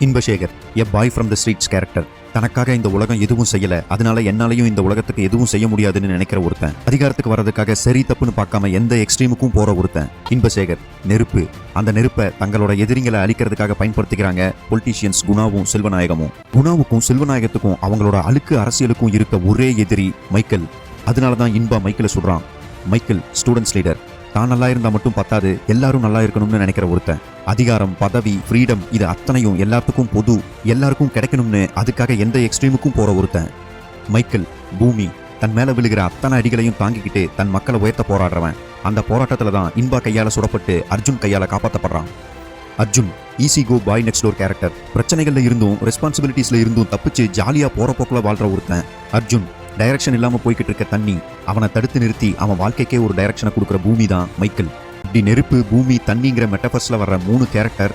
Inbasekar, a bye from the streets character. தனக்காக இந்த உலகம் எதுவும் செய்யல, அதனால என்னாலையும் இந்த உலகத்துக்கு எதுவும் செய்ய முடியாதுன்னு நினைக்கிற ஒருத்தன். அதிகாரத்துக்கு வர்றதுக்காக சரி தப்புன்னு பார்க்காம எந்த எக்ஸ்ட்ரீமுக்கும் போற ஒருத்தன். இன்பசேகர் நெருப்பு. அந்த நெருப்பை தங்களோட எதிரிங்களை அழிக்கிறதுக்காக பயன்படுத்திக்கிறாங்க பொலிட்டீஷியன்ஸ் குணாவும் செல்வநாயகமும். குணாவுக்கும் செல்வநாயகத்துக்கும் அவங்களோட அழுக்கு அரசியலுக்கும் இருக்க ஒரே எதிரி மைக்கேல். அதனாலதான் இன்பா மைக்கேலை சொல்றான். Michael students leader. தான் நல்லா இருந்தா மட்டும் பத்தாது, எல்லாரும் நல்லா இருக்கணும்னு நினைக்கிற ஒருத்தன். அதிகாரம், பதவி, ஃப்ரீடம் இது அத்தனையும் எல்லாத்துக்கும் பொது, எல்லாருக்கும் கிடைக்கணும்னு அதுக்காக எந்த எக்ஸ்ட்ரீமுக்கும் போற ஒருத்தன். மைக்கேல் பூமி. தன் மேல விழுகிற அத்தனை அடிகளையும் தாங்கிக்கிட்டு தன் மக்களை உயர்த்த போராடுறவன். அந்த போராட்டத்துல தான் இன்பா கையால சுடப்பட்டு அர்ஜுன் கையால காப்பாற்றப்படுறான். அர்ஜுன் ஈஸி கோ பாய் நெக்ஸ்ட் டோர் கேரக்டர். பிரச்சனைகள்ல இருந்தும் ரெஸ்பான்சிபிலிட்டிஸ்ல இருந்தும் தப்பிச்சு ஜாலியா போற போக்குல வாழ்ற ஒருத்தன். அர்ஜுன் டைரக்ஷன் இல்லாம போய்கிட்டு இருக்க தண்ணி. அவனை தடுத்து நிறுத்தி அவன் வாழ்க்கைக்கே ஒரு டைரக்ஷனை கொடுக்குற பூமி தான் மைக்கேல். இப்படி நெருப்பு, பூமி, தண்ணிங்கிற மெட்டபர்ஸ்ல வர்ற 3 கேரக்டர்